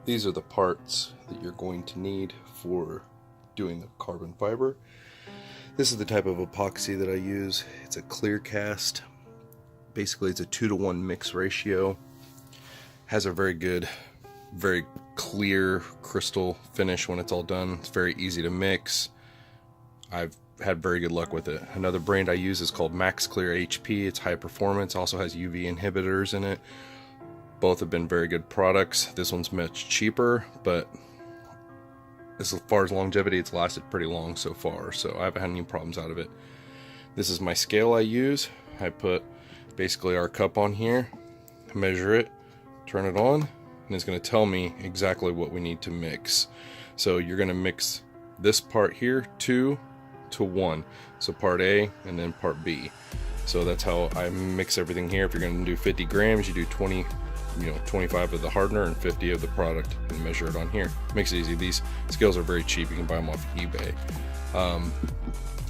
These are the parts that you're going to need for doing the carbon fiber. This is the type of epoxy that I use. It's a clear cast. Basically, it's a 2-to-1 mix ratio. Has a very good, very clear crystal finish when it's all done. It's very easy to mix. I've had very good luck with it. Another brand I use is called Max Clear HP. It's high performance, also has UV inhibitors in it. Both have been very good products. This one's much cheaper, but as far as longevity, it's lasted pretty long so far, so I haven't had any problems out of it. This is my scale I use. I put basically our cup on here, measure it, turn it on, and it's going to tell me exactly what we need to mix. So you're going to mix this part here 2 to 1, so part A and then part B. So that's how I mix everything here. If you're going to do 50 grams, you do 25 of the hardener and 50 of the product, and measure it on here. Makes it easy. These scales are very cheap. You can buy them off eBay.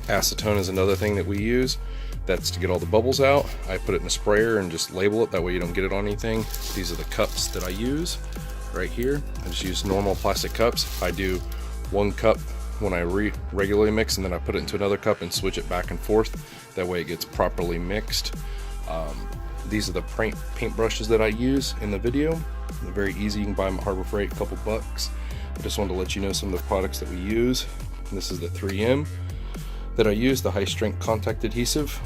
Acetone is another thing that we use. That's to get all the bubbles out. I put it in a sprayer and just label it. That way you don't get it on anything. These are the cups that I use right here. I just use normal plastic cups. I do 1 cup when I regularly mix, and then I put it into another cup and switch it back and forth. That way it gets properly mixed. These are the paint brushes that I use in the video. They're very easy. You can buy them at Harbor Freight, a couple bucks. I just wanted to let you know some of the products that we use. This is the 3M that I use, the high strength contact adhesive.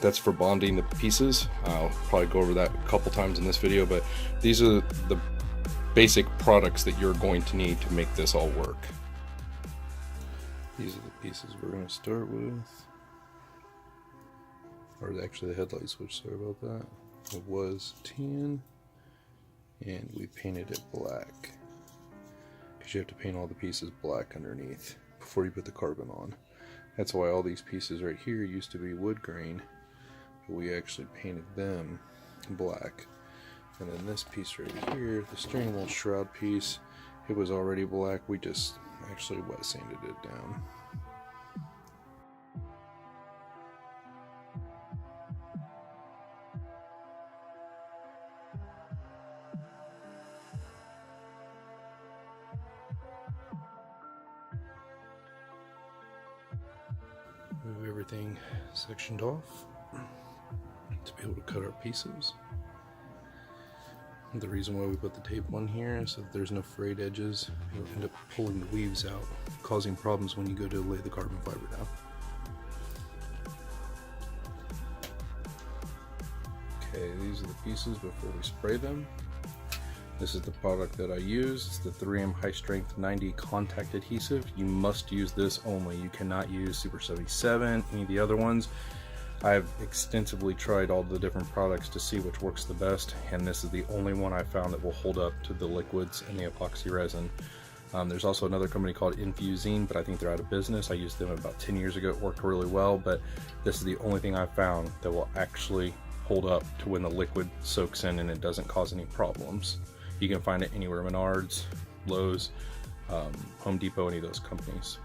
That's for bonding the pieces. I'll probably go over that a couple times in this video, but these are the basic products that you're going to need to make this all work. These are the pieces we're going to start with. Or actually the headlight switch, sorry about that. It was tan, and we painted it black. Because you have to paint all the pieces black underneath before you put the carbon on. That's why all these pieces right here used to be wood grain, but we actually painted them black. And then this piece right here, the steering wheel shroud piece, it was already black. We just actually wet sanded it down. Move everything sectioned off to be able to cut our pieces. The reason why we put the tape on here is so that there's no frayed edges. You'll end up pulling the weaves out, causing problems when you go to lay the carbon fiber down. Okay, these are the pieces before we spray them. This is the product that I use. It's the 3M High Strength 90 Contact Adhesive. You must use this only. You cannot use Super 77, any of the other ones. I've extensively tried all the different products to see which works the best, and this is the only one I found that will hold up to the liquids and the epoxy resin. There's also another company called ENVISIONS, but I think they're out of business. I used them about 10 years ago. It worked really well, but this is the only thing I found that will actually hold up to when the liquid soaks in and it doesn't cause any problems. You can find it anywhere, Menards, Lowe's, Home Depot, any of those companies.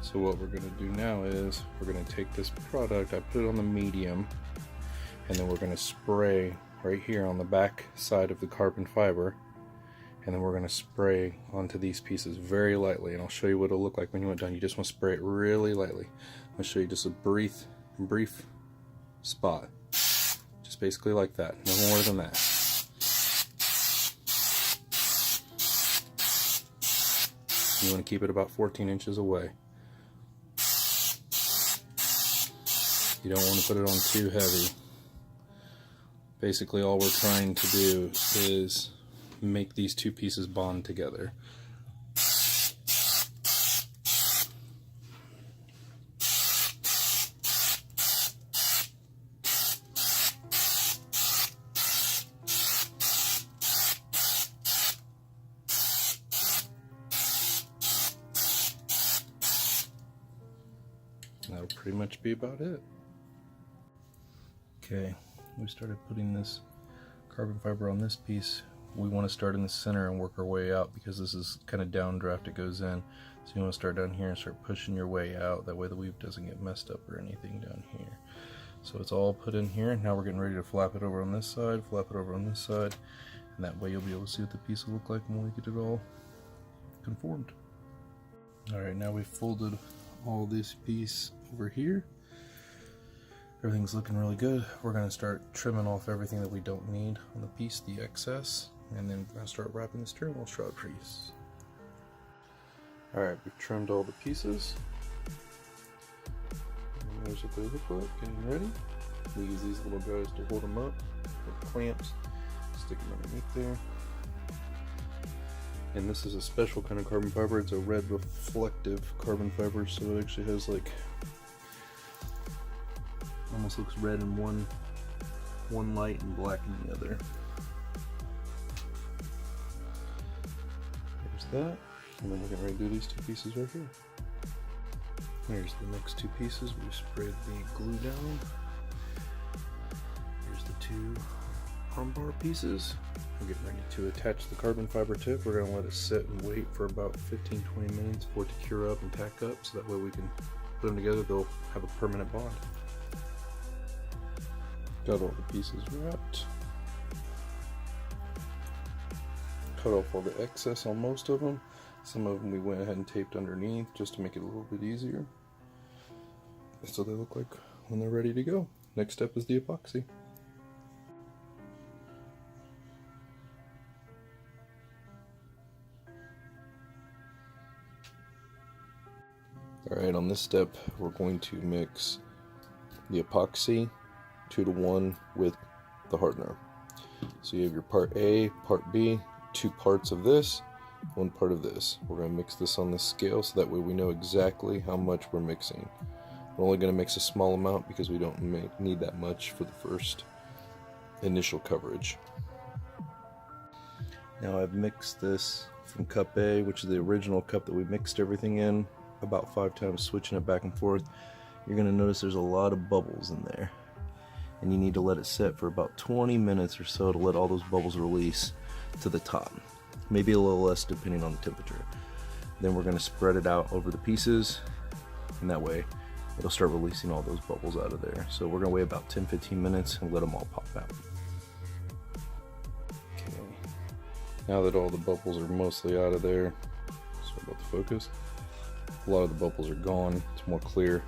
So what we're going to do now is we're going to take this product, I put it on the medium, and then we're going to spray right here on the back side of the carbon fiber, and then we're going to spray onto these pieces very lightly, and I'll show you what it'll look like when you want done. You just want to spray it really lightly. I'll show you just a brief spot. Just basically like that, no more than that. You want to keep it about 14 inches away. You don't want to put it on too heavy. Basically all we're trying to do is make these two pieces bond together. That'll pretty much be about it. Okay, we started putting this carbon fiber on this piece. We want to start in the center and work our way out because this is kind of downdraft it goes in. So you want to start down here and start pushing your way out. That way the weave doesn't get messed up or anything down here. So it's all put in here. Now we're getting ready to flap it over on this side, flap it over on this side, and that way you'll be able to see what the piece will look like when we get it all conformed. Alright, now we've folded all this piece over here. Everything's looking really good. We're going to start trimming off everything that we don't need on the piece, the excess, and then we're going to start wrapping this terminal shroud piece. Alright, we've trimmed all the pieces. And there's what they look like, getting ready. We use these little guys to hold them up with clamps, stick them underneath there. And this is a special kind of carbon fiber. It's a red reflective carbon fiber, so it actually has like, almost looks red in one light and black in the other. There's that, and then we're getting ready to do these two pieces right here. Here's the next two pieces. We've sprayed the glue down. Here's the two arm bar pieces. We're getting ready to attach the carbon fiber tip. We're going to let it sit and wait for about 15-20 minutes for it to cure up and tack up, so that way we can put them together. They'll have a permanent bond. Got all the pieces wrapped. Cut off all the excess on most of them. Some of them we went ahead and taped underneath just to make it a little bit easier. So they look like when they're ready to go. Next step is the epoxy. Alright, on this step we're going to mix the epoxy 2-to-1 with the hardener. So you have your part A, part B, 2 parts of this, 1 part of this. We're going to mix this on the scale so that way we know exactly how much we're mixing. We're only going to mix a small amount because we don't need that much for the first initial coverage. Now I've mixed this from cup A, which is the original cup that we mixed everything in, about 5 times, switching it back and forth. You're going to notice there's a lot of bubbles in there, and you need to let it sit for about 20 minutes or so to let all those bubbles release to the top, maybe a little less depending on the temperature. Then we're going to spread it out over the pieces, and that way it'll start releasing all those bubbles out of there. So we're going to wait about 10-15 minutes and let them all pop out. Okay, now that all the bubbles are mostly out of there, sorry about the focus, a lot of the bubbles are gone, it's more clear.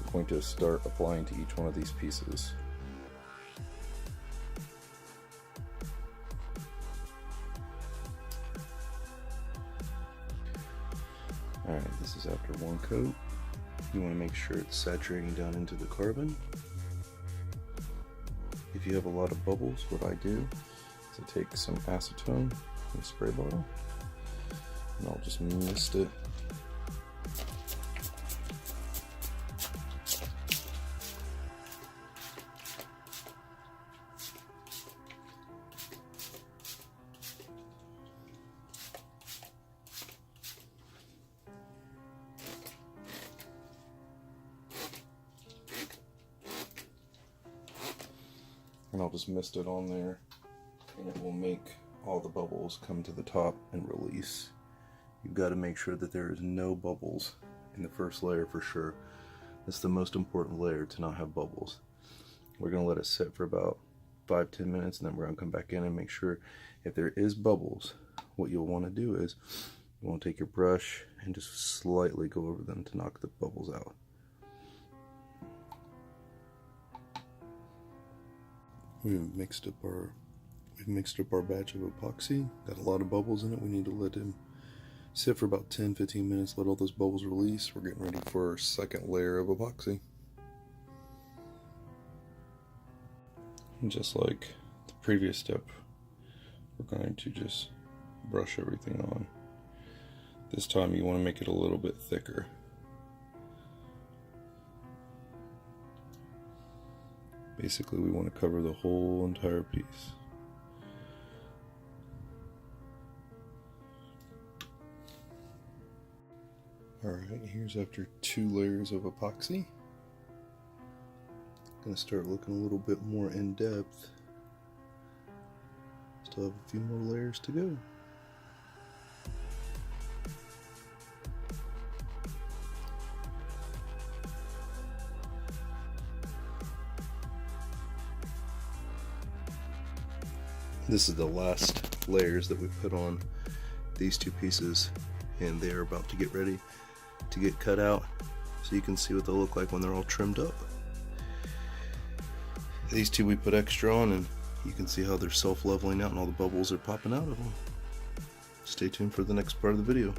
We're going to start applying to each one of these pieces. Alright, this is after 1 coat. You want to make sure it's saturating down into the carbon. If you have a lot of bubbles, what I do is I take some acetone in a spray bottle and I'll just mist it . And I'll just mist it on there, and it will make all the bubbles come to the top and release. You've got to make sure that there is no bubbles in the first layer for sure. That's the most important layer, to not have bubbles. We're going to let it sit for about 5-10 minutes, and then we're going to come back in and make sure if there is bubbles, what you'll want to do is you want to take your brush and just slightly go over them to knock the bubbles out. We've mixed up our batch of epoxy. Got a lot of bubbles in it. We need to let them sit for about 10-15 minutes, let all those bubbles release. We're getting ready for our second layer of epoxy. And just like the previous step, we're going to just brush everything on. This time you want to make it a little bit thicker. Basically, we want to cover the whole entire piece. Alright, here's after 2 layers of epoxy. Gonna start looking a little bit more in depth. Still have a few more layers to go. This is the last layers that we put on these two pieces, and they're about to get ready to get cut out, so you can see what they'll look like when they're all trimmed up. These two we put extra on, and you can see how they're self-leveling out and all the bubbles are popping out of them. Stay tuned for the next part of the video.